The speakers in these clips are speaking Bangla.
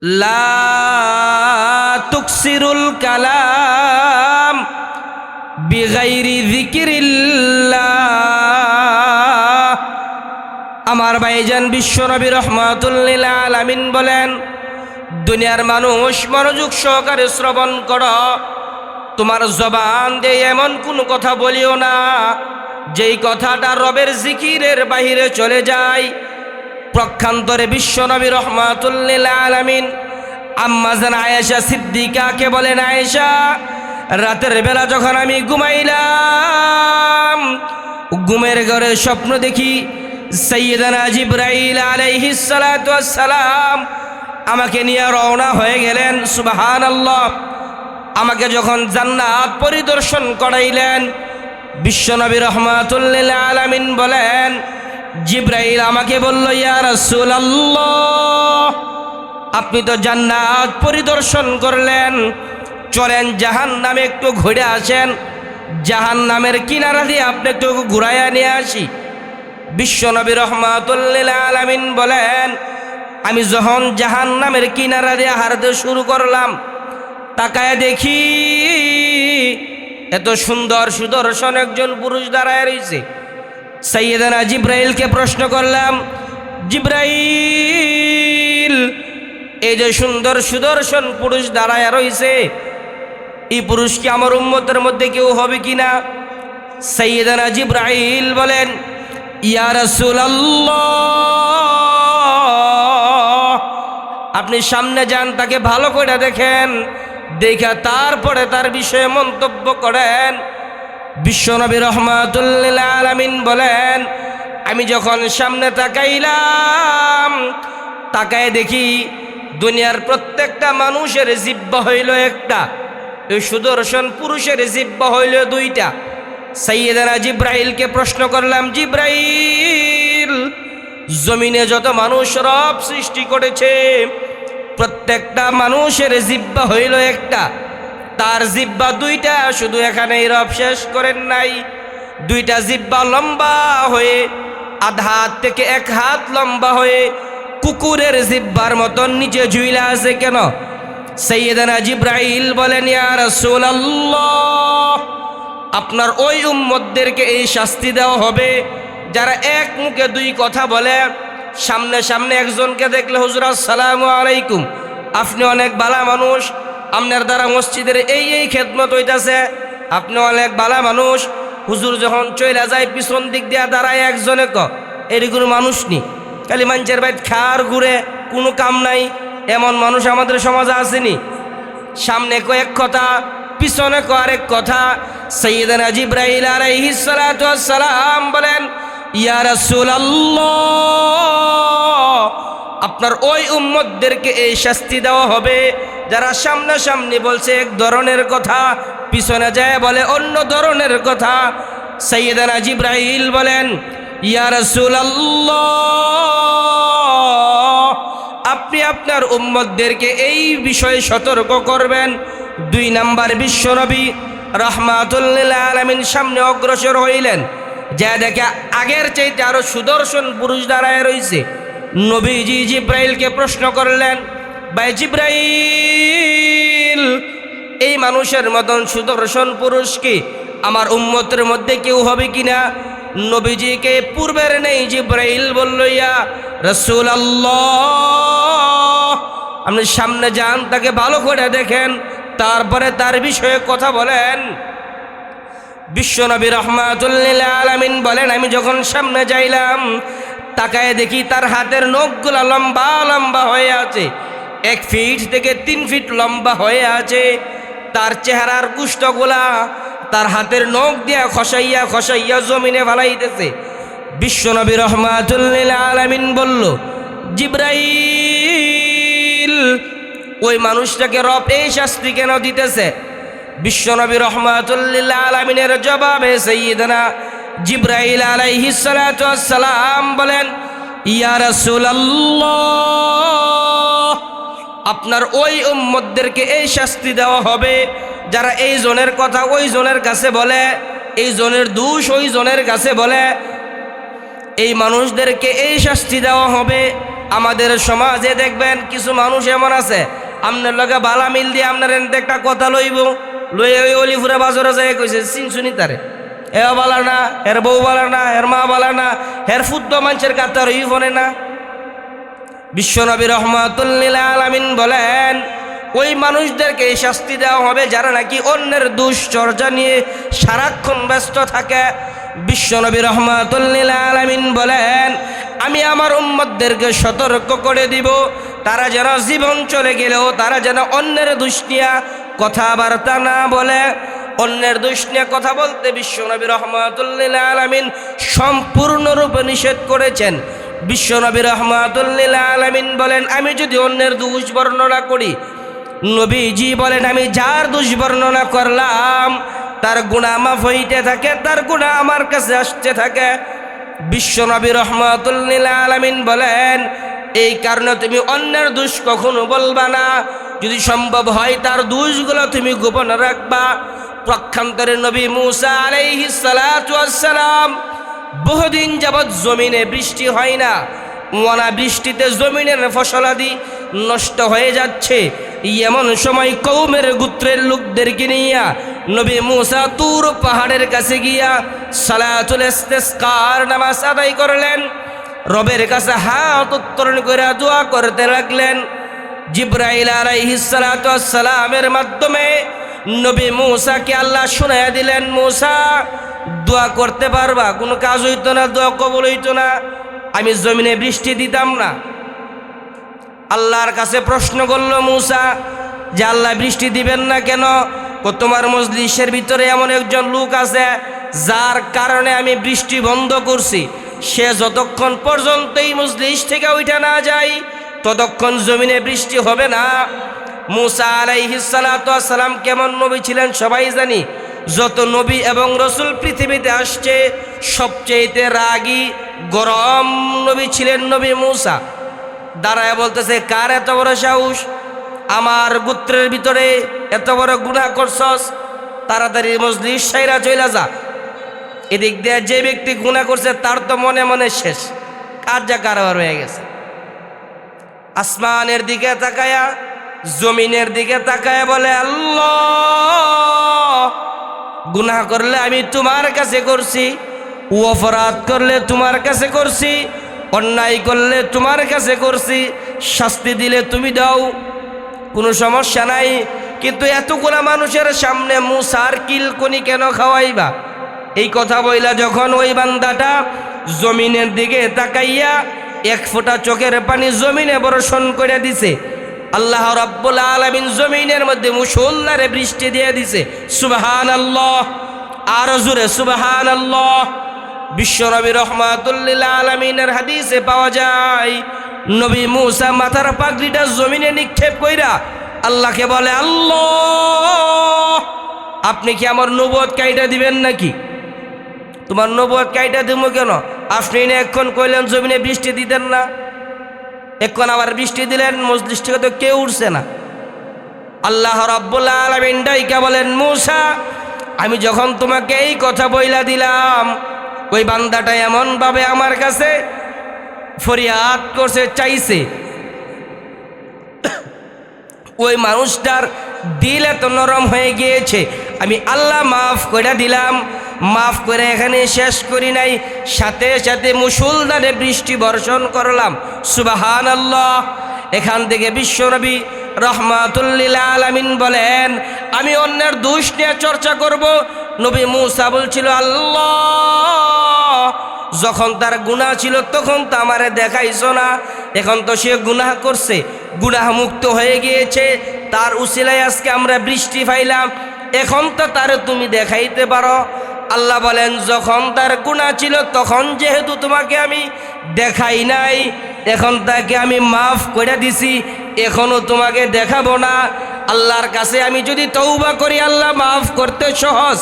লা তুকসিরুল কালাম বিগাইরি যিকিরিল্লাহ। আমার ভাইজান বিশ্বনবী রাহমাতুল লিল আলামিন বলেন, দুনিয়ার মানুষ মনোযোগ সহকারে শ্রবণ করো, তোমার জবান দিয়ে এমন কোনো কথা বলিও না যেই কথাটা রবের জিকিরের বাহিরে চলে যায়। প্রক্ষান্তরে বিশ্বনবী রাহমাতুল লিল আলামিন আম্মা জান আয়েশা সিদ্দিকাকে বলেন, আয়েশা, রাতের বেলা যখন আমি ঘুমাইলাম, ঘুমের ঘরে স্বপ্ন দেখি সাইয়্যিদানা জিবরাইল আলাইহিস সালাতু ওয়াস সালাম আমাকে নিয়ে রওনা হয়ে গেলেন। সুবহানাল্লাহ। আমাকে যখন জান্নাত পরিদর্শন করাইলেন, বিশ্বনবী রাহমাতুল লিল আলামিন বলেন, জিবরাইল আমাকে বলল, ইয়া রাসূলুল্লাহ, আপনি তো জান্নাত পরিদর্শন করলেন, চলেন জাহান্নামে একটু ঘুরে আসেন, জাহান্নামের কিনারা দিয়ে আপনি একটু ঘুরাইয়া নিয়ে আসি। বিশ্বনবী রাহমাতুল লিল আলামিন বলেন, আমি যখন জাহান্নামের কিনারা দিয়ে হাঁটতে শুরু করলাম, তাকায় দেখি এত সুন্দর সুদর্শন একজন পুরুষ দাঁড়ায় রয়েছে। সাইয়্যিদানা জিবরাইলকে প্রশ্ন করলাম, জিবরাইল, এই যে সুন্দর সুদর্শন পুরুষ দাঁড়ায় রয়েছে, এই পুরুষ কি আমার উম্মতের মধ্যে কেউ হবে কিনা? সাইয়্যিদানা জিবরাইল বলেন, ইয়া রাসূলুল্লাহ, আপনি সামনে যান, তাকে ভালো করে দেখেন, দেখা তারপরে তার বিষয়ে মন্তব্য করেন। বিশ্বনবী রাহমাতুল লিল আলামিন বলেন, আমি যখন সামনে তাকাইলাম, তাকায় দেখি দুনিয়ার প্রত্যেকটা মানুষের জিহ্বা হইল একটা, এই সুদর্শন পুরুষের জিহ্বা হইল দুইটা। সাইয়্যিদানা জিবরাইলকে প্রশ্ন করলাম, জিবরাইল, জমিনে যত মানুষ রব সৃষ্টি করেছে, প্রত্যেকটা মানুষের জিহ্বা হইল একটা, তার জিহ্বা দুইটা, শুধু এখানেই রব শেষ করেন নাই, দুইটা জিহ্বা লম্বা হয়ে আধা হাত থেকে এক হাত লম্বা হয়ে কুকুরের জিহ্বার মতন নিচে ঝুইলা আছে কেন? সাইয়্যিদানা জিবরাইল বলেন, ইয়া রাসূলুল্লাহ, আপনার ওই উম্মতদেরকে এই শাস্তি দেওয়া হবে যারা এক মুখে দুই কথা বলে। সামনে সামনে একজনকে দেখলে, হুজুর আসসালামু আলাইকুম, আপনি অনেক ভালো মানুষ, আপনার দ্বারা মসজিদের এই খেদমত হইতাছে, আপনি অনেক ভালো মানুষ। হুজুর যখন চইলা যায়, পিছন দিক দিয়া দাঁড়ায় একজনে এরকম মানুষ নি, খালি মানুষের বাইত খার ঘুরে, কোনো কাম নাই, এমন মানুষ আমাদের সমাজে আসেনি। সামনে কয়েক কথা, পিছনে আরেক কথা। সাইয়্যিদানা জিবরাইল আলাইহিস সালাতু ওয়াস সালাম বলেন, ইয়া রাসূলুল্লাহ, আপনার ওই উম্মতদেরকে এই শাস্তি দেওয়া হবে যারা সামনাসামনি বলছে এক ধরনের কথা, পিছনে যায় বলে অন্য ধরনের কথা। সাইয়্যিদানা জিবরাইল বলেন, ইয়া রাসূলুল্লাহ, আপনি আপনার উম্মতদেরকে এই বিষয়ে সতর্ক করবেন। 2 নাম্বার বিশ্বনবী রাহমাতুল লিল আলামিন সামনে অগ্রসর হইলেন, যা দেখে আগের চাইতে আরো সুদর্শন পুরুষ দাঁড়ায় রয়েছে। নবীজি জিবরাইলকে প্রশ্ন করলেন, ভাই জিবরাইল, এই মানুষের মতন সুদর্শন পুরুষ কি আমার উম্মতের মধ্যে কেউ হবে কিনা? নবীজিকে পূর্বের নেই জিবরাইল বলল, ইয়া রাসূলুল্লাহ, আপনি সামনে যান, তাকে ভালো করে দেখেন, তারপরে তার বিষয়ে কথা বলেন। বিশ্বনবী রাহমাতুল লিল আলামিন বলেন, আমি যখন সামনে যাইলাম, তাকায় দেখি তার হাতের নখগুলা লম্বা লম্বা হয়ে আছে, 1 ফিট থেকে 3 ফিট লম্বা হয়ে আছে। তার চেহারার কুষ্ঠগুলা তার হাতের নখ দিয়া খসাইয়া খসাইয়া জমিনে ফালাইতেছে। বিশ্বনবী রাহমাতুল লিল আলামিন বলল, জিবরাইল, ওই মানুষটাকে রব এই শাস্তি কেন দিতেছে? বিশ্বনবী রাহমাতুল লিল আলামিনের জবাবে সাইয়্যিদানা জিবরাইল আলাইহিস সালাতু ওয়াস সালাম বলেন, ইয়া রাসূলুল্লাহ, আপনার ওই উম্মতদেরকে এই শাস্তি দেওয়া হবে যারা এই জনের কথা ওই জনের কাছে বলে, এই জনের দোষ ওই জনের কাছে বলে, এই মানুষদেরকে এই শাস্তি দেওয়া হবে। আমাদের সমাজে দেখবেন কিছু মানুষ এমন আছে, আপনার লগে বালা মিল দিয়ে আপনার এনতে একটা কথা লইব, লইয়া ওই অলিপুরা বাজারে যায় কইছে চিনছুনি তারে, এ বালা না, এর বউ বালা না, এর মা বালা না, এর ফুদ্দ মানুষের কাতার ই ফোনে না। বিশ্বনবী রহমাতুল্লিল আলামিন বলেন ওই মানুষদেরকে শাস্তি দেওয়া হবে যারা নাকি অন্যের দুশ্চর্চা নিয়ে সারাক্ষণ ব্যস্ত থাকে। বিশ্বনবী রহমাতুল্লিল আলামিন বলেন আমি আমার উম্মতদেরকে সতর্ক করে দিব, তারা যেন জীবন চলে গেলেও তারা যেন অন্যের দোষ নিয়ে কথাবার্তা না বলে। অন্যের দোষ নিয়ে কথা বলতে বিশ্বনবী রহমাতুল্লিল আলামিন সম্পূর্ণরূপে নিষেধ করেছেন। বিশ্বনবী রহমাতুল্লিল আলামিন বলেন আমি যদি অন্যের দোষ বর্ণনা করি, নবীজি বলেন আমি যার দোষ বর্ণনা করলাম তার গুনাহ মাফ হইতে থাকে, তার গুনাহ আমার কাছে আসতে থাকে। বিশ্বনবী রহমাতুল্লিল আলামিন বলেন এই কারণে তুমি অন্যের দোষ কখনো বলবা না, যদি সম্ভব হয় তার দোষগুলো তুমি গোপন রাখবা। পক্ষান্তরে নবী মূসা আলাইহিস সালাতু ওয়াস সালাম বহুদিন যাবৎ জমিনে বৃষ্টি হয় না, ওয়ানা বৃষ্টিতে জমিনের ফসলাদি নষ্ট হয়ে যাচ্ছে। এমন সময় কওমের গোত্রের লোকদেরকে নিয়ে নবী মূসা তুর পাহাড়ের কাছে গিয়া সালাতুল ইস্তিসকার নামাজ আদায় করলেন, রবের কাছে হাত উত্তোলন করে দোয়া করতে লাগলেন। জিবরাইল আলাইহিস সালাতু ওয়াস সালামের মাধ্যমে নবী মূসাকে আল্লাহ শুনাইয়া দিলেন মূসা দোয়া করতে পারবা, কোনো কাজ হইতো না, দোয়া কবুল হইতো না, আমি জমিনে বৃষ্টি দিতাম না। আল্লাহর কাছে প্রশ্ন করল মূসা যে আল্লাহ বৃষ্টি দিবেন না কেন? তোমার মজলিসের ভিতরে এমন একজন লোক আছে যার কারণে আমি বৃষ্টি বন্ধ করছি, সে যতক্ষণ পর্যন্ত এই মজলিস থেকে উঠে না যায় ততক্ষণ জমিনে বৃষ্টি হবে না। মূসা আলাইহিস সালাতু ওয়াস সালাম কেমন নবী ছিলেন সবাই জানি, যত নবী এবং রসুল পৃথিবীতে আসছে সবচেয়ে রাগী গরম নবী ছিলেন নবী মূসা। দাঁড়ায় বলতেছে কার এত বড় সাহস, আমার গোত্রের ভিতরে এত বড় গুনাহ করছস, তাড়াতাড়ি মজলিস সাইরা চইলা যা। এদিক দিয়ে যে ব্যক্তি গুনাহ করছে তার তো মনে মনে শেষ, কার যা কারবার হয়ে গেছে। আসমানের দিকে তাকায়া জমিনের দিকে তাকায় বলে আল্লাহ গুনাহ করলে আমি তোমার কাছে করছি, অপরাধ করলে তোমার কাছে করছি, অন্যায় করলে তোমার কাছে করছি, শাস্তি দিলে তুমি দাও, কোনো সমস্যা নাই, কিন্তু এতগুলা মানুষের সামনে মূসার কিলকনি কেন খাওয়াইবা? এই কথা বইলা যখন ওই বান্দাটা জমিনের দিকে তাকাইয়া এক ফোঁটা চোখের পানি জমিনে বর্ষণ করে দিছে, আল্লাহ রাব্বুল আলামিন জমিনের মধ্যে মুষলধারে বৃষ্টি দিয়ে দিছে। সুবহানাল্লাহ, আরো জোরে সুবহানাল্লাহ। বিশ্বনবী রহমাতুল্লিল আলামিনের হাদিসে পাওয়া যায় নবী মূসা মাথার পাগড়িটা জমিনে নিক্ষেপ কইরা আল্লাহকে বলে আল্লাহ আপনি কি আমার নবুয়ত কাইটা দিবেন নাকি? তোমার নবুয়ত কাইটা দিব কেন? আপনি না এখন কইলেন জমিনে বৃষ্টি দিতেন না, এখন আবার বৃষ্টি দিলেন, মজলিস থেকে তো কেউ উঠছে না। আল্লাহ রাব্বুল আলামিন ডাইকা বলেন মূসা আমি যখন তোমাকে এই কথা বইলা দিলাম, ওই বান্দাটা এমনভাবে আমার কাছে ফরিয়াদ করছে, চাইছে, ওই মানুষটার দিল এত নরম হয়ে গিয়েছে, আমি আল্লাহ মাফ করে দিলাম। মাফ করে এখানে শেষ করি নাই, সাথে সাথে মুষলধারে বৃষ্টি বর্ষণ করলাম। সুবহানাল্লাহ। এখান থেকে বিশ্বনবী রহমাতুল্লিল আলামিন বলেন আমি অন্যের দোষ নিয়ে চর্চা করব। নবী মূসা বলছিল আল্লাহ যখন তার গুনাহ ছিল তখন তো আমারে দেখাইছো না, এখন তো সে গুনাহ করছে, গুনাহ মুক্ত হয়ে গিয়েছে, তার উসিলায় আজকে আমরা বৃষ্টি পাইলাম, এখন তো তারে তুমি দেখাইতে পারো। আল্লাহ বলেন যখন তার গুনাহ ছিল তখন যেহেতু তোমাকে আমি দেখাই নাই, এখন তাকে আমি মাফ করে দিছি, এখনো তোমাকে দেখাবো না। আল্লাহর কাছে আমি যদি তওবা করি আল্লাহ মাফ করতে সহজ,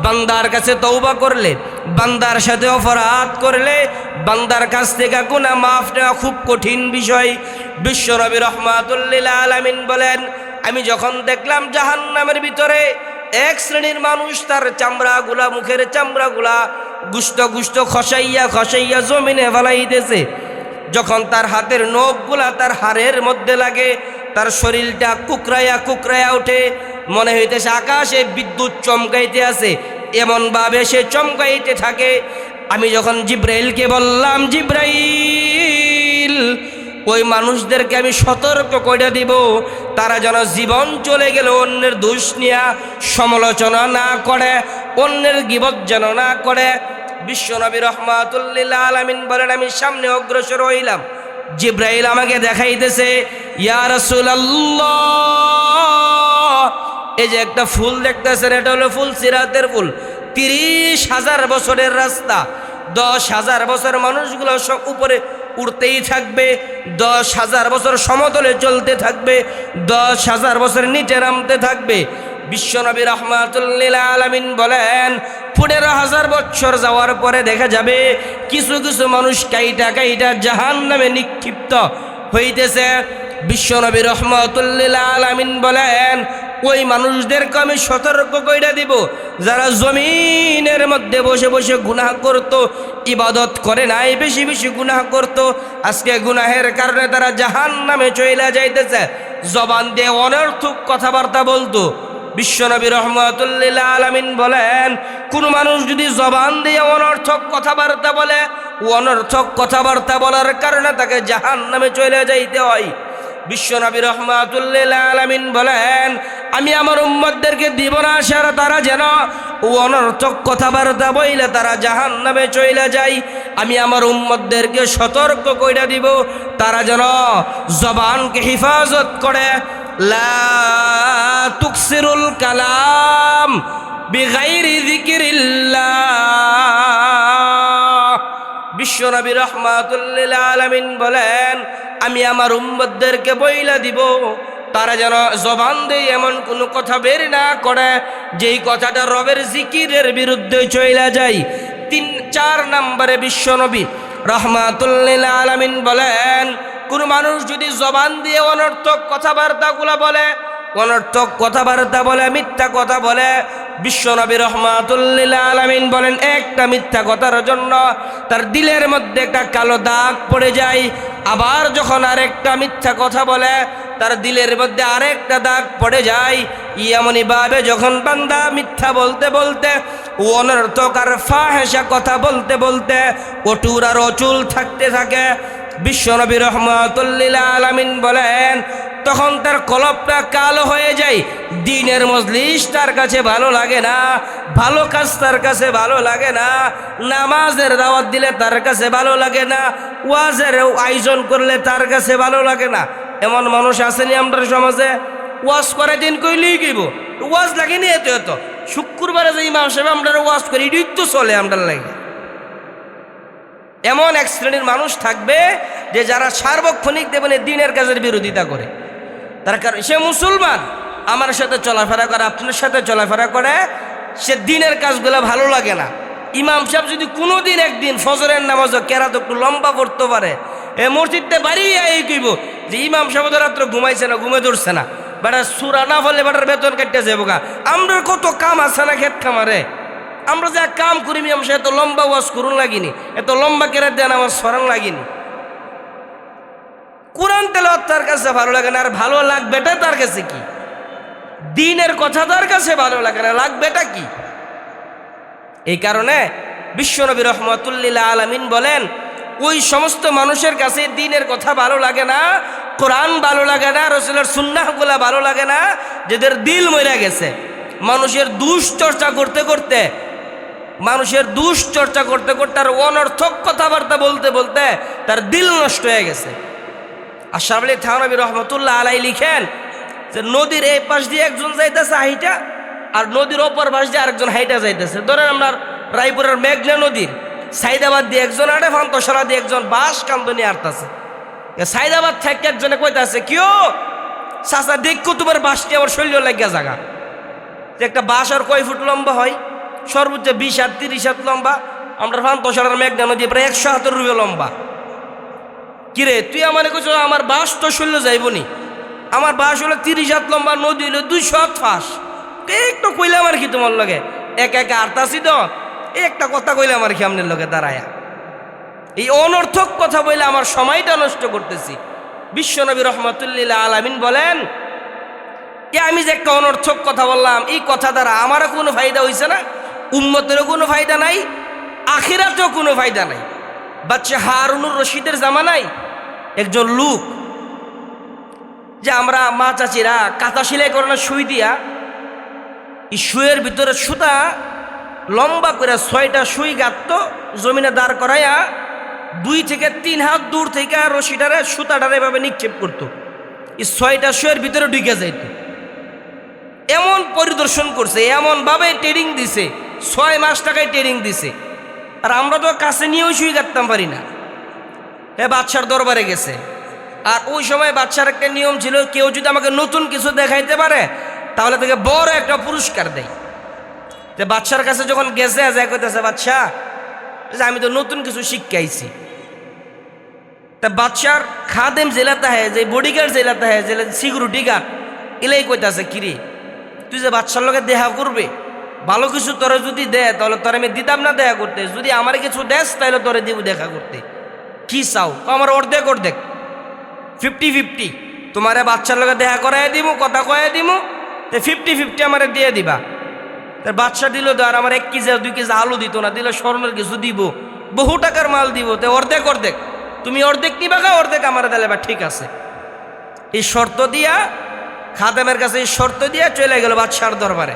বান্দার কাছে তওবা করলে, বান্দার সাথে অপরাধ করলে বান্দার কাছ থেকে গুনাহ মাফ নেওয়া খুব কঠিন বিষয়। বিশ্বনবী রহমাতুল্লিল আলামিন বলেন আমি যখন দেখলাম জাহান্নামের ভিতরে এক শ্রেণীর মানুষ তার চামড়াগুলা, মুখের চামড়াগুলা গুস্ত গুস্ত খসাইয়া খসাইয়া জমিনে ফেলাইতেছে, যখন তার হাতের নখগুলা তার হাড়ের মধ্যে লাগে, তার শরীরটা কুকরাইয়া কুকরাইয়া ওঠে, মনে হইতেছে আকাশে বিদ্যুৎ চমকাইতে আছে, এমনভাবে সে চমকাইতে থাকে। আমি যখন জিব্রাইলকে বললাম, জিব্রাইল, ওই মানুষদেরকে আমি সতর্ক করে দিব, তারা যেন জীবন চলে গেলে অন্যের দোষ নিয়ে সমালোচনা না করে, অন্যের গীবত যেন না করে। বিশ্বনবী রাহমাতুল লিল আলামিন বলেন, আমি সামনে অগ্রসর হইলাম। জিব্রাইল আমাকে দেখাইতেছে, ইয়া রাসূলুল্লাহ, এই যে একটা ফুল দেখতেছেন, এটা হলো ফুল সিরাতের ফুল। 30,000 বছরের রাস্তা, 10,000 বছর মানুষগুলো সব উপরে উড়তেই থাকবে, 10,000 বছর সমতলে চলতে থাকবে, 10,000 বছর নিচে নামতে থাকবে। বিশ্বনবী রাহমাতুল লিল আলামিন বলেন, 15,000 বছর যাওয়ার পরে দেখা যাবে কিছু কিছু মানুষ কাইটা কাইটা জাহান্নামে নিক্ষিপ্ত হইতেছে। বিশ্বনবী রাহমাতুল লিল আলামিন বলেন, ওই মানুষদেরকে আমি সতর্ক কইরা দিব, যারা জমিনের মধ্যে বসে বসে গুনাহ করত, ইবাদত করে নাই, বেশি বেশি গুনাহ করত, আজকে গুনাহের কারণে তারা জাহান্নামে চলে যাইতেছে। জবান দিয়ে অনর্থক কথাবার্তা বলতো। বিশ্বনবী রাহমাতুল লিল আলামিন বলেন, কোন মানুষ যদি জবান দিয়ে অনর্থক কথাবার্তা বলে, অনর্থক কথাবার্তা বলার কারণে তাকে জাহান্নামে চলে যাইতে হয়। বিশ্বনবী রাহমাতুল লিল আলামিন বলেন, আমি আমার উম্মতদেরকে দিব না সারা, তারা যেন অনর্থক কথাবার্তা বইলে তারা জাহান্নামে চলে যায়। আমি আমার উম্মতদেরকে সতর্ক কইরা দিব, তারা যেন জবানকে হিফাজত করে। লা তুকসিরুল কালাম বিগাইরি যিকিরিল্লাহ। বিশ্বনবী রাহমাতুল লিল আলামিন বলেন, আমি আমার উম্মতদেরকে বইলা দিব, তারা যেন জবান দিয়ে এমন কোনো কথা বের না করে যেই কথাটা রবের জিকিরের বিরুদ্ধে চলে যায়। 4 নম্বরে বিশ্বনবী রাহমাতুল লিল আলামিন বলেন, কোন মানুষ যদি জবান দিয়ে অনর্থক কথাবার্তাগুলো বলে, অনর্থক কথাবার্তা বলে, মিথ্যা কথা বলে, বিশ্বনবী রাহমাতুল লিল আলামিন বলেন, একটা মিথ্যা কথার জন্য তার দিলের মধ্যে একটা কালো দাগ পড়ে যায়। আবার যখন আরেকটা মিথ্যা কথা বলে, তার দিলের মধ্যে আরেকটা দাগ পড়ে যায়। এমনই ভাবে যখন বান্দা মিথ্যা বলতে বলতে, অনর্থক আর ফাহেসা কথা বলতে বলতে অটুর আর অচুল থাকতে থাকে, বিশ্বনবী রাহমাতুল লিল আলামিন বলেন, তখন তার কলবটা কালো হয়ে যায়। দ্বীনের মজলিস তার কাছে ভালো লাগে না, ভালো কাজ তার কাছে ভালো লাগে না, নামাজের দাওয়াত দিলে তার কাছে ভালো লাগে না, ওয়াজের আয়োজন করলে তার কাছে ভালো লাগে না। এমন মানুষ আসেনি আমরা সমাজে? ওয়াজ করে দিন কইলেই গিব, ওয়াজ লাগেনি এত এত, শুক্রবারে যে ইমাম সাহেব আমরা ওয়াজ করি, এটাই তো চলে আমরা লাগে। এমন এক শ্রেণীর মানুষ থাকবে যে যারা সার্বক্ষণিক দেবেন দ্বীনের কাজের বিরোধিতা করে। তার কারণ সে মুসলমান, আমার সাথে চলাফেরা করে, আপনার সাথে চলাফেরা করে, সে দ্বীনের কাজগুলো ভালো লাগে না। ইমাম সাহেব যদি কোনো দিন একদিন ফজরের নামাজও কেরাত একটু লম্বা পড়তে পারে, এ মসজিদে বাড়িয়ে এই কইব যে ইমাম সাহেব রাত্রে ঘুমাইছে না, ঘুমে ধরছে না, বেটা সুরা না ফলে বেটার বেতন কাটতে যাবো গা। আমরা কত কাম আছে না ক্ষেত খামারে, আমরা যা কাম করি ইমাম সাহেব এত লম্বা ওয়াজ করুন লাগিনি, এত লম্বা কেরাত দেন আমার স্মরণ লাগিনি। কোরআন তেলাওয়াত তার কাছে ভালো লাগে না, আর ভালো লাগবেটা তার কাছে কি? দ্বীনের কথা তার কাছে ভালো লাগে না, লাগবেটা কি? এই কারণে বিশ্বনবী রাহমাতুল লিল আলামিন বলেন, ওই সমস্ত মানুষের কাছে দ্বীনের কথা ভালো লাগে না, কোরআন ভালো লাগে না, রাসূলের সুন্নাহগুলা ভালো লাগে না, যাদের দিল মরে গেছে। মানুষের দুশ্চর্চা করতে করতে, মানুষের দুশ্চর্চা করতে করতে আর অনর্থক কথাবার্তা বলতে বলতে তার দিল নষ্ট হয়ে গেছে। আশরাফ আলী থানভী রহমতুল্লাহ আলাই লিখেন যে নদীর এই পাশ দিয়ে একজন যাইতেছে হাইটা, আর নদীর অপর পাশ দিয়ে আরেকজন হাইটা যাইতেছে। ধরেন আপনার রায়পুরের মেঘনা নদীর সাইদাবাদ দিয়ে একজন আটে, ফান্তসরা দিয়ে একজন বাঁশ কান্দনি আটতেছে। সাইদাবাদ থেকে একজনে কইতাছে, কিও চাচা দেখো তোমার বাঁশটি আমার শরীর লাগিয়া জায়গা। যে একটা বাঁশ আর কয় ফুট লম্বা হয়? সর্বোচ্চ 20 হাত 30 হাত লম্বা। আমরা ফান্তসরার মেঘনা নদী প্রায় 100 হাতের রূপে লম্বা। কিরে তুই আমার কইছ আমার বাঁশ তো শরীর যাইবনি, আমার বাঁশ হলো 30 হাত লম্বা, নদী হলো 200 হাত ফাঁস। একটু কইলাম আর কি তোমার লগে, একা একা আরতাছি তো একটা কথা কইলাম আর কি আপনার লগে দাঁড়ায়া। এই অনর্থক কথা বলে আমার সময়টা নষ্ট করতেছি। বিশ্বনবী রহমাতুল্লিল আলামিন বলেন, আমি যে একটা অনর্থক কথা বললাম, এই কথা দ্বারা আমারও কোনো ফায়দা হয়েছে না, উম্মতেরও কোনো ফায়দা নাই, আখিরাতেও কোনো ফায়দা নাই। বাচ্চা হারুনুর রশিদের জামানায় একজন লোক, যে আমরা মা চাচিরা কাঁথা সেলাই করানো সুই দিয়া, এই সুইয়ের ভিতরে সুতা লম্বা করে 6টা সুই গাঁথত, জমিনে দাঁড় করাইয়া 2 থেকে 3 হাত দূর থেকে রশিটারে সুতাটারে এভাবে নিক্ষেপ করতো, এই 6টা সুইয়ের ভিতরে ঢুকে যাইত। এমন পরিদর্শন করছে, এমনভাবে ট্রেনিং দিছে, 6 মাস টাকায় ট্রেনিং দিছে। আর আমরা তো কাছে নিয়েও সুই গাঁথতাম পারি না। বাদশার দরবারে গেছে, আর ওই সময় বাদশার একটা নিয়ম ছিল, কেউ যদি আমাকে নতুন কিছু দেখাইতে পারে তাহলে তাকে বড় একটা পুরস্কার দেয়। যে বাদশার কাছে যখন গেছে, যা কইতেছে, বাদশা আমি তো নতুন কিছু শিখাইছি। তা বাদশার খাদেম জেলাতে হয়, যে বডিগার্ড জেলাতে হয়, জেলা সিকিউরিটি গার্ড, এলাই কইতাছে, কিরে তুই যে বাদশার লোকে দেখা করবে, ভালো কিছু তোরে যদি দেয় তাহলে তোর আমি দিতাম না দেখা করতে, যদি আমার কিছু দেশ তাহলে তোরে দিব দেখা করতে। কি চাও? আমার অর্ধেক অর্ধেক, 50-50, তোমারে বাচ্চার লোকে দেখা করাই দিব, কথা কয়ে দিব, 50-50 আমারে দিয়ে দিবা। তার বাদশা দিল, আর আমার 1 কেজি 2 কেজি আলু দিত না, দিল স্বর্ণের কিছু দিব, বহু টাকার মাল দিব, তো অর্ধেক অর্ধেক, তুমি অর্ধেক নিবা, অর্ধেক আমার দিলে। বা ঠিক আছে, এই শর্ত দিয়া, খাদেমের কাছে এই শর্ত দিয়া চলে গেল বাদশার দরবারে।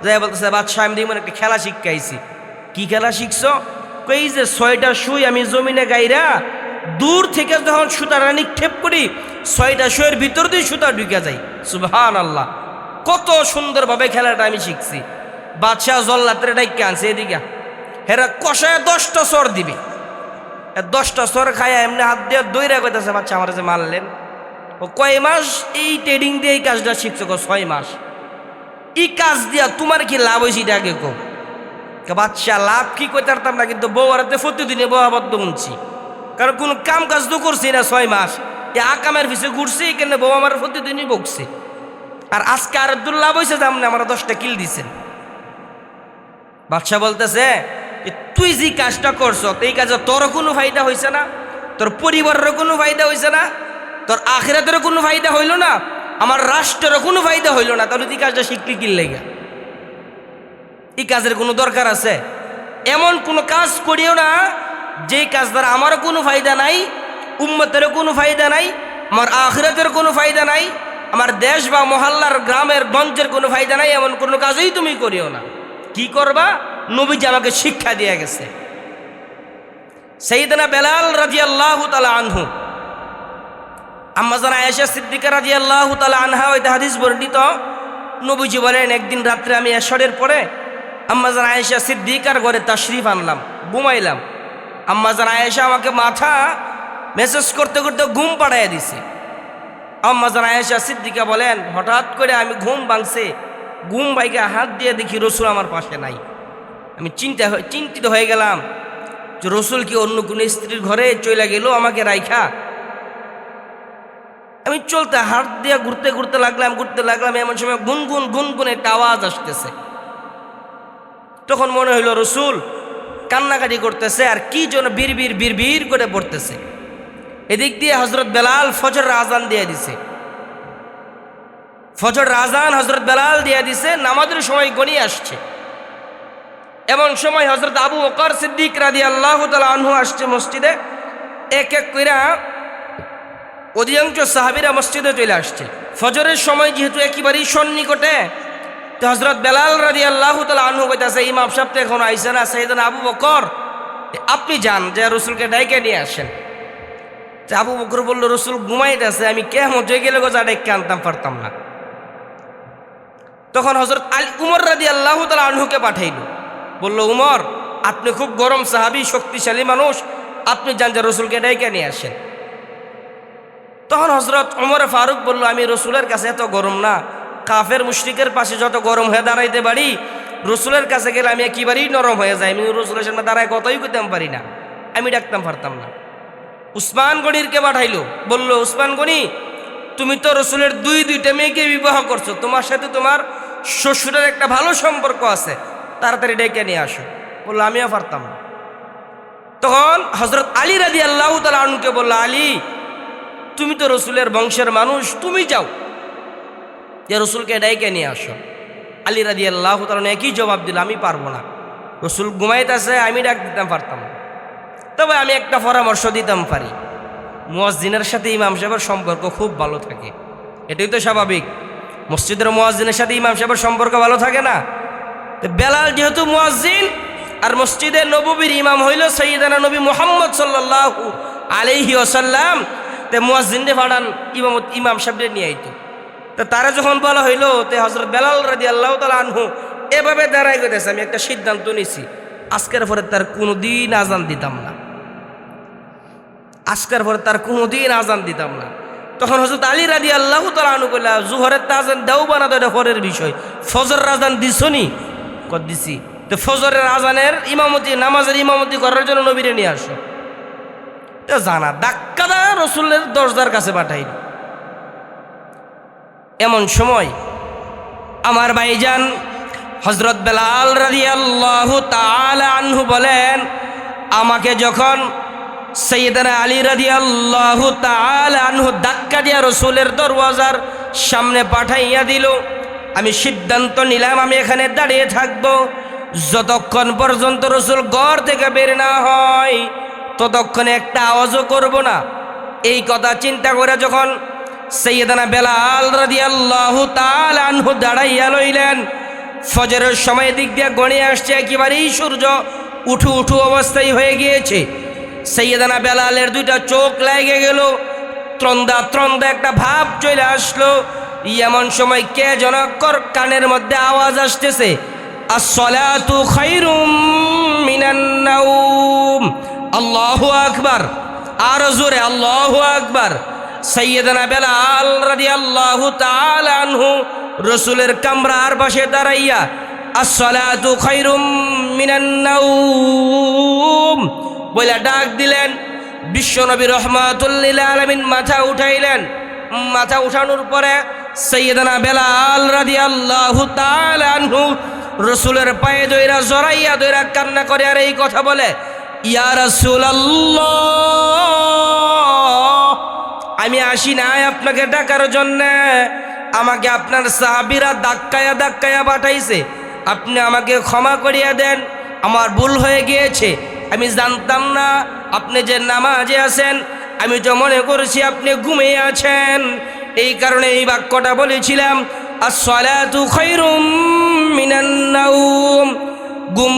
যাই বলতেছে, বাদশাহ আমি দেখবেন একটা খেলা শিখাইছি। কি খেলা শিখছো? এই যে 6টা সুই আমি জমিনে গাইরা দূর থেকে যখন সুতাটা নিক্ষেপ করি, 6টা সুইয়ের ভিতর দিয়ে সুতা ঢুকে যায়। সুবহানাল্লাহ, কত সুন্দরভাবে খেলাটা আমি শিখছি। বাদশাহ জল্লাদের ডাইকে আনছে, এদিকে হেরা কষায় 10টা চর দিবে, 10টা চর খায় এমনি হাত দিয়ে দইরা কইতেছে, বাচ্চা আমার যে মারলেন। ও কয় মাস এই ট্রেনিং দিয়ে এই কাজটা শিখছো? 6 মাস। এই কাজ দিয়া তোমার কি লাভ হয়েছে এটা আগে কো? বাচ্চা লাভ কি কইতে পারতাম না, কিন্তু বউ আরাতে প্রতিদিনে বহাবদ্ধ শুনছি, কারণ কোনো কাম কাজ তো করছি না 6 মাস, এ আকামের পিছিয়ে ঘুরছি, কেন বউ আমার প্রতিদিনই বকছে। আর আজকে আর লাভ হয়েছে যে আপনি আমার 10টা কিল দিচ্ছেন। বাদশা বলতেছে, তুই যে কাজটা করছো এই কাজে তোর কোনো ফায়দা হয়েছে না, তোর পরিবারেরও কোনো ফায়দা হয়েছে না, তোর আখিরাতেরও কোনো ফায়দা হইল না, আমার রাষ্ট্রেরও কোনো ফায়দা হইল না, তাহলে তুই কাজটা শিখলি কি লেগে? এই কাজের কোনো দরকার আছে? এমন কোনো কাজ করিও না যেই কাজ দ্বারা আমারও কোনো ফায়দা নাই, উম্মতেরও কোনো ফায়দা নাই, আমার আখিরাতের কোনো ফায়দা নাই, আমার দেশ বা মহল্লার গ্রামের গঞ্জের কোনো ফায়দা নাই, এমন কোনো কাজই তুমি করিও না। কি করবা? নবীজি আমাকে শিক্ষা দিয়ে গেছে। সাইয়েদনা বেলাল রাদিয়াল্লাহু তাআলা আনহু, আম্মা জান আয়েশা সিদ্দিকা রাদিয়াল্লাহু তাআলা আনহা ওই হাদিস বর্ণিত, নবীজি বলেন, একদিন রাত্রে আমি এশারের পরে আম্মা জান আয়েশা সিদ্দিকার ঘরে তাশরিফ আনলাম, ঘুমাইলাম। আম্মা জান আয়েশা আমাকে মাথা মেসেজ করতে করতে ঘুম পাড়াইয়া দিছে। আম্মা জান আয়েশা সিদ্দিকা বলেন, হঠাৎ করে আমি ঘুম ভাঙছে, ঘুম ভাইকে হাত দিয়ে দেখি রসুল আমার পাশে নাই। আমি চিন্তিত হয়ে গেলাম যে রসুল কি অন্য কোনো স্ত্রীর ঘরে চলে গেল আমাকে রাইখা। আমি চলতে হাত দিয়ে ঘুরতে ঘুরতে লাগলাম, এমন সময় গুনগুন একটা আওয়াজ আসতেছে। তখন মনে হইল রসুল কান্নাকাটি করতেছে, আর কি যেন বিড় করে পড়তেছে। এদিক দিয়ে হজরত বেলাল ফজর আজান দিয়ে দিছে, ফজর আজান হজরত বেলাল দিয়ে দিছে, নামাজের সময় গনিয়ে আসছে। এমন সময় হজরত আবু বকর সিদ্দিক রাদিয়াল্লাহু তাআলা আনহু আসছে মসজিদে। এক এক কইরা অধিকাংশ সাহাবীরা মসজিদে চলে আসছে। ফজরের সময় যেহেতু একেবারেই সন্নিকটে, তো হজরত বেলাল রাদিয়াল্লাহু তাআলা আনহু কইতাছে, ইমাম সাহেব তো এখন আইসে না, সাইয়েদনা আবু বকর আপনি যান, যে রসুলকে ডাইকে নিয়ে আসেন। আবু বকর বলল, রসুল ঘুমাইতেছে, আমি কেমন হয়ে গেলে গোজা ডাইকে আনতাম পারতাম না। তখন হজরত উমর রাদিয়াল্লাহু তাআলা আনহুকে পাঠাইল, বলল, উমর আপনি খুব গরম সাহাবী, শক্তিশালী মানুষ, আপনি যান, যে রসুলকে ডাইকে নিয়ে আসেন। তখন হজরত উমর ফারুক বলল, আমি রসুলের কাছে এত গরম না, কাফের মুশরিকের পাশে যত গরম হয়ে দাঁড়াইতে পারি, রসুলের কাছে গেলে আমি একেবারেই নরম হয়ে যাই, আমি রসুলের সামনে দাঁড়ায় কথাই কইতাম পারি না, আমি ডাকতাম পারতাম না। উসমান গনিরকে পাঠাইলো, বলল, উসমান গনি তুমি তো রসুলের দুইটা মেয়েকে বিবাহ করছো, তোমার সাথে তোমার শ্বশুরের একটা ভালো সম্পর্ক আছে, তাড়াতাড়ি ডেকে নিয়ে আসো। বললো, আমিও পারতাম না। তখন হযরত আলী রাদিয়াল্লাহু তাআলা আনহুকে বলল, আলী তুমি তো রসুলের বংশের মানুষ, তুমি যাও, যে রসুলকে ডাইকে নিয়ে আসো। আলী রাদিয়াল্লাহু তাআলা একই জবাব দিল, আমি পারবো না, রসুল ঘুমাইতেছে, আমি ডাক দিতাম পারতাম না, তবে আমি একটা পরামর্শ দিতাম পারি, মুয়াজ্জিনের সাথে ইমাম সাহেবের সম্পর্ক খুব ভালো থাকে, এটাই তো স্বাভাবিক, মসজিদের মুয়াজ্জিনের সাথে ইমাম সাহেবের সম্পর্ক ভালো থাকে না? তো বেলাল যেহেতু মুয়াজ্জিন আর মসজিদে নববীর ইমাম হইল সাইয়্যিদানা নবী মুহাম্মদ সাল্লাল্লাহু আলাইহি ওয়াসাল্লাম, তে মুয়াজ্জিনদের ফাড়ান ইমাম সাহেবদের নিয়ে আইতো। তো তারা যখন বলা হইল, তে হযরত বেলাল রাদিয়াল্লাহু তাআলা আনহু এভাবে দাঁড়াই গেছে, আমি একটা সিদ্ধান্ত নিছি, আজকের পরে তার কোনোদিন আজান দিতাম না, আজকের পরে তার কোনোদিন আজান দিতাম না। তখন হযরত আলী রাদিয়াল্লাহু তাআলা আনহু কইলা, জোহরের আজান দাও বানা তো এটা পরের বিষয়, ফজরের আজান দিছনি? কর দিছি। তো ফজরের আজানের ইমামতি, নামাজের ইমামতি করার জন্য নবীরে নিয়ে আসো। তো জানা ধাক্কা দা রসুলের দরজার কাছে পাঠাইল। এমন সময় আমার ভাইজান হযরত বেলাল রাদিয়াল্লাহু তাআলা আনহু বলেন, আমাকে যখন সাইয়্যিদানা আলী রাদিয়াল্লাহু তাআলা আনহু ধাক্কা দিয়া রসুলের দরওয়াজার সামনে পাঠাইয়া দিল, আমি সিদ্ধান্ত নিলাম আমি এখানে দাঁড়িয়ে থাকব, যতক্ষণ পর্যন্ত রসুল ঘর থেকে বের না হয় ততক্ষণে একটা আওয়াজও করব না। এই কথা চিন্তা করে যখন সাইয়্যিদানা বেলাল রাদিয়াল্লাহু তাআলা আনহু দাঁড়াইয়া লইলেন, ফজরের সময় দিক দিয়ে গড়ে আসছে, একেবারেই সূর্য উঠু উঠু অবস্থায় হয়ে গিয়েছে। সাইয়্যিদানা বেলালের দুইটা চোখ লেগে গেল, ত্রন্দা ত্রন্দা একটা ভাব চলে আসলো। এমন সময় কে যেন কানের মধ্যে আওয়াজ আসতেছে, আসসালাতু খায়রুম মিনান নাওম, আল্লাহু আকবার, আর জোরে আল্লাহু আকবার। সাইয়্যিদানা বেলাল রাদিয়াল্লাহু তাআলা আনহু রসুলের কামরার পাশে দাঁড়াইয়া আসসালাতু খায়রুম মিনান নাওম বলে ডাক দিলেন। বিশ্বনবী রাহমাতুল লিল আলামিন মাথা উঠাইলেন, মাথা উঠানোর পরে সাইয়্যিদানা বেলাল রাদিয়াল্লাহু তাআলা আনহু রসুলের পায়ে দইরা জড়াইয়া দইরা কান্না করে আর এই কথা বলে, ইয়া রাসূলুল্লাহ, আমি আসি নাই আপনাকে ডাকার জন্যে, আমাকে আপনার সাহাবীরা ধাক্কায়া ধাক্কায়া পাঠাইছে, আপনি আমাকে ক্ষমা করিয়া দেন, আমার ভুল হয়ে গিয়েছে, আমি জানতাম না আপনি যে নামাজে আছেন, আমি তো মনে করছি আপনি ঘুমিয়ে আছেন, এই কারণে এই বাক্যটা বলেছিলাম, আসসালাতু খায়রুম মিনান নাওম, ঘুম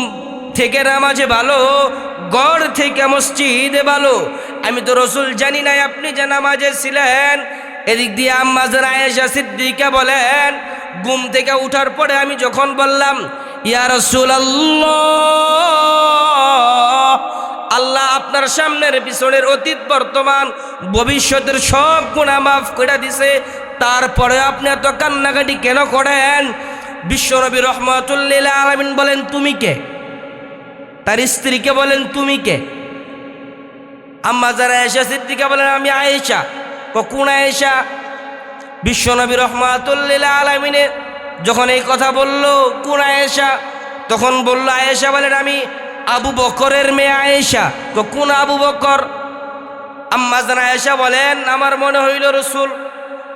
থেকে নামাজে ভালো, ঘর থেকে মসজিদে ভালো। আমি তো রসুল জানি না আপনি যে নামাজে ছিলেন। এদিক দিয়ে আম্মা জান আয়েশা সিদ্দিকা বলেন, ঘুম থেকে উঠার পরে আমি যখন বললাম, ইয়া রাসূলুল্লাহ, আল্লাহ আপনার সামনের পিছনের অতীত বর্তমান ভবিষ্যতের সব গুনাহ মাফ করে দিছে, তারপরে আপনি এত কান্নাকাটি কেন করেন? বিশ্বনবী রাহমাতুল লিল আলামিন বলেন, তুমি কে? তার স্ত্রীকে বলেন, তুমি কে? আম্মা জান আয়েশা সিদ্দিকা বলেন, আমি আয়েশা। কোন আয়েশা? বিশ্বনবী রাহমাতুল লিল আলামিনে যখন এই কথা বলল, কোন আয়েশা? তখন বলল, আয়েশা বলেন, আমি আবু বকরের মেয়ে আয়েশা। কোন আবু বকর? আম্মা জান আয়েশা বলেন, আমার মনে হইল রসুল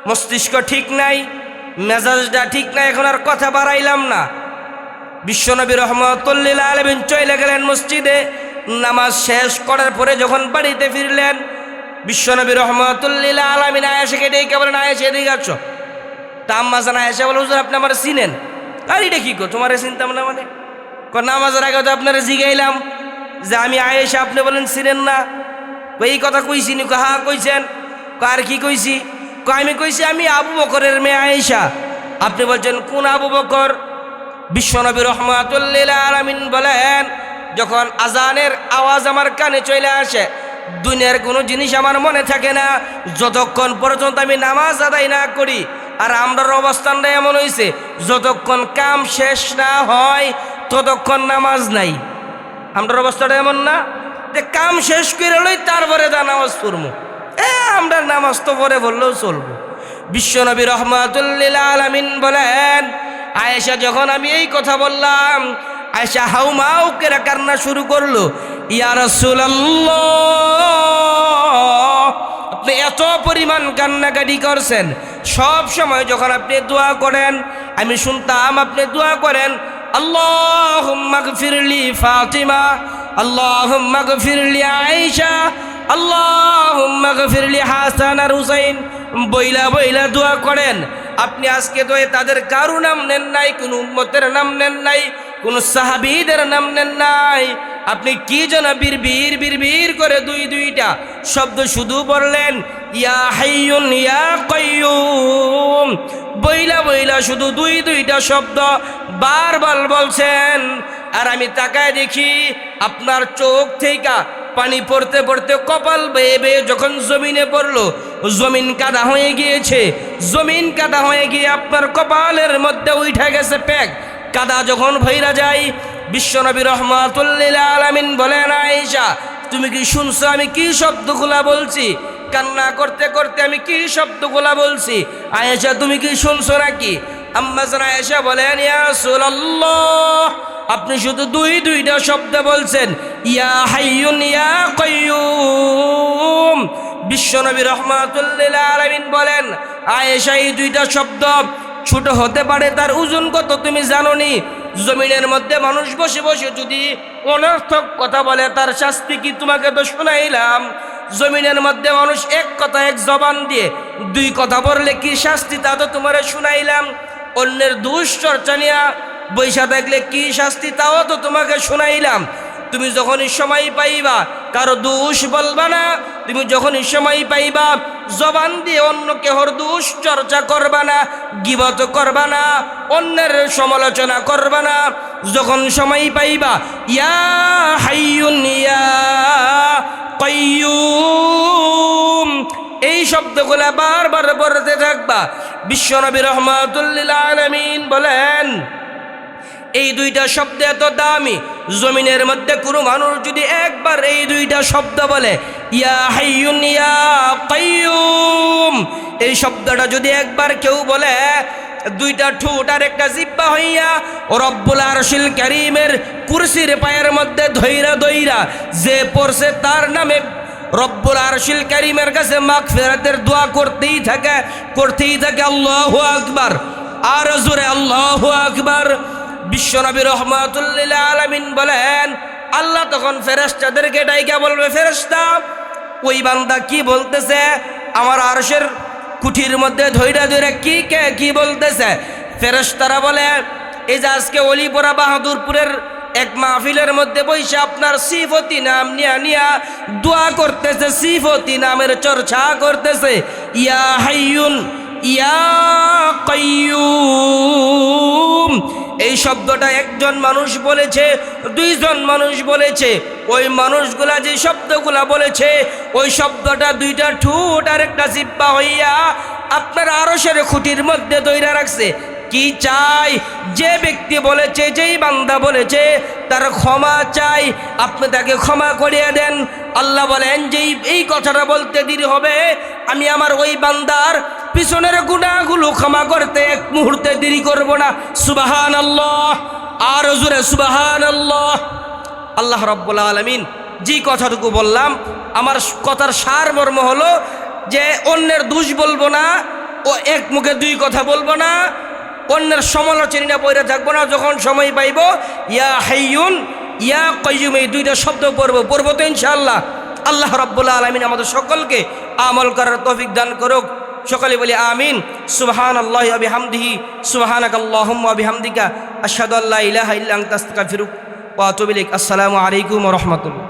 মস্তিষ্ক ঠিক নাই, মেজাজটা ঠিক নাই, এখন আর কথা বাড়াইলাম না। বিশ্বনবী রাহমাতুল লিল আলামিন চলে গেলেন মসজিদে, নামাজ শেষ করার পরে যখন বাড়িতে ফিরলেন, বিশ্বনবী রাহমাতুল লিল আলামিন আয়েশাকে ডেকে বলেন, আয়েশা এদিকে আসো। তা আম্মা জান আয়েশা বলে, হুজুর আপনি আমার চিনেন? আর এটা কি কো, তোমার চিনতাম না মানে? নামাজের আগে তো আপনারা জিগাইলাম যে আমি আয়েশা, আপনি বলেন চিনেন না। এই কথা কইছি নি? হ্যাঁ কইছেন। আর কি কইছি? আমি কইছি আমি আবু বকরের মেয়ে আয়েশা। আপনি বলছেন কোন আবু বকর? বিশ্বনবী রাহমাতুল লিল আলামিন বলেন, যখন আজানের আওয়াজ আমার কানে চলে আসে, দুনিয়ার কোনো জিনিস আমার মনে থাকে না যতক্ষণ পর্যন্ত আমি নামাজ আদায় না করি। আর আমরার অবস্থানটা এমন হয়েছে, যতক্ষণ কাম শেষ না হয় ততক্ষণ নামাজ নাই। আমরার অবস্থাটা এমন না যে কাম শেষ করে লই তারপরে যা নামাজ পড়বো। আমরা নামাজ তো পরে বললেও চলবো। বিশ্বনবী রাহমাতুল লিল আলামিন বলেন, আয়েশা যখন আমি এই কথা বললাম, আয়েশা হাউমাউ করে কান্না শুরু করলো। ইয়া রাসূলুল্লাহ, আপনি এত পরিমাণ কান্নাকাটি করছেন, সব সময় যখন আপনি দোয়া করেন আমি শুনতাম আপনি দোয়া করেন আল্লাহুম্মা গফিরলি ফাতিমা, আল্লাহুম্মা গফিরলি আয়েশা, আল্লাহুম্মা গফিরলি হাসান আর হুসাইন, বইলা বইলা দোয়া করেন। আপনি আজকে তো তাদের কারো নাম নেন নাই, কোন উম্মতের নাম নেন নাই, কোন সাহাবীদের নাম নেন নাই। আপনি কি যেন বীর বীর করে দুইটা শব্দ শুধু বললেন ইয়া হাইয়ুন ইয়া কাইয়ুম, বইলা বইলা শুধু দুইটা শব্দ বারবার বলছেন। আর আমি তাকায় দেখি আপনার চোখ থেকে পানি পড়তে পড়তে কপাল বেয়ে বেয়ে যখন জমিনে পড়লো, জমিন কাদা হয়ে গিয়েছে, জমিন কাদা হয়ে গিয়ে আপনার কপালের মধ্যে উঠে গেছে প্যাক। কাদা যখন ভইরা যায়, বিশ্বনবী রাহমাতুল লিল আলামিন বলেন আয়েশা তুমি কি শুনছো আমি কি শব্দগুলা বলছি? কান্না করতে করতে আমি কি শব্দগুলা বলছি? আয়েশা তুমি কি শুনছো নাকি? আম্মা জান আয়েশা বলেন ইয়া রাসূলুল্লাহ, আপনি শুধু দুইটা শব্দ বলছেন ইয়া হাইয়ুন ইয়া কাইয়ুম। বিশ্বনবী রাহমাতুল লিল আলামিন বলেন আয়েশা এই দুইটা শব্দ ছোট হতে পারে, তার ওজন কত তুমি জানো নি? জমিনের মধ্যে মানুষ বসে বসে যদি অনর্থক কথা বলে তার শাস্তি কি তোমাকে তো শোনাইলাম। জমিনের মধ্যে মানুষ এক কথা এক জবান দিয়ে দুই কথা বললে কি শাস্তি তা তো তোমার শুনাইলাম। অন্যের দুশ্চর্চা নিয়ে বৈশা থাকলে কি শাস্তি তাও তো তোমাকে শুনাইলাম। তুমি যখনই সময় পাইবা কারো দোষ বলবা না, তুমি যখনই সময় পাইবা জবান দিয়ে অন্য কেহর দোষ চর্চা করবা না, গীবত করবা না, অন্যের সমালোচনা করবা না। যখন সময় পাইবা ইয়া হাইয়ুন ইয়া কাইয়ুম এই শব্দগুলা বারবার পড়তে থাকবা। বিশ্বনবী রাহমাতুল লিল আলামিন বলেন এই দুইটা শব্দ এত দামি, জমিনের মধ্যে কোনো মানুষ যদি একবার এই দুইটা শব্দ বলে ইয়া হাইয়ুন ইয়া কাইয়ুম, এই শব্দটা যদি একবার কেউ বলে, দুইটা ঠোঁট আর একটা জিহ্বা হইয়া রব্বুল আরশিল কারীমের কুরসির পায়ের মধ্যে ধইরা যে পড়ছে তার নামে রব্বুল আরশিল কারীমের কাছে মাগফিরাতের দোয়া করতেই থাকে আল্লাহু আকবার, আর জোরে আল্লাহু আকবার। বিশ্বনবী রাহমাতুল লিল আলামিন বলেন আল্লাহ তখন ফেরেশতাদেরকে ডাইকা বলবে ফেরেশতা ওই বান্দা কি বলতেছে, আমার আরশের কুঠির মধ্যে ধইরা কি বলতেছে? ফেরেশতারা বলে এই যে আজকে অলিপুরা বাহাদুরপুরের এক মাহফিলের মধ্যে বসে আপনার সিফতি নাম নিয়া দোয়া করতেছে, সিফতি নামের চর্চা করতেছে। ইয়া হাইয়ুন ইয়া কাইয়ুম এই শব্দটা একজন মানুষ বলেছে, দুইজন মানুষ বলেছে। ওই মানুষগুলা যে শব্দগুলা বলেছে ওই শব্দটা দুইটা ঠোঁট আর একটা জিহ্বা হইয়া আপনার আরশের খুঁটির মধ্যে ধইরা রাখছে। কি চাই? যে ব্যক্তি বলেছে, যেই বান্দা বলেছে তার ক্ষমা চাই, আপনি তাকে ক্ষমা করিয়ে দেন। আল্লাহ বলেন যে এই কথাটা বলতে দেরি হবে, আমি আমার ওই বান্দার পিছনের গুনাহগুলো ক্ষমা করতে এক মুহূর্তে দেরি করব না। সুবহানাল্লাহ, আর জোরে সুবহানাল্লাহ। আল্লাহ রাব্বুল আলামিন যে কথাটুকু বললাম, আমার কথার সারমর্ম হলো যে অন্যের দোষ বলবো না, ও এক মুখে দুই কথা বলবো না, অন্যের সমালোচনা পড়ে থাকবো না। যখন সময় পাইব ইয়া হাইয়ুন ইয়া কাইয়ুম এই দুইটা শব্দ পড়বো তো ইনশাআল্লাহ। আল্লাহ রাব্বুল আলামিন আমাদের সকলকে আমল করার তৌফিক দান করুক। সকলে বলি আমিন। সুবহানাল্লাহি ওয়া বিহামদিহি সুবহানাকাল্লাহুম্মা ওয়া বিহামদিকা আশহাদু আল্লা ইলাহা ইল্লা আনতা আস্তাগফিরুকা ওয়া আতুবু ইলাইক। আসসালামু আলাইকুম ওয়া রাহমাতুল্লাহ।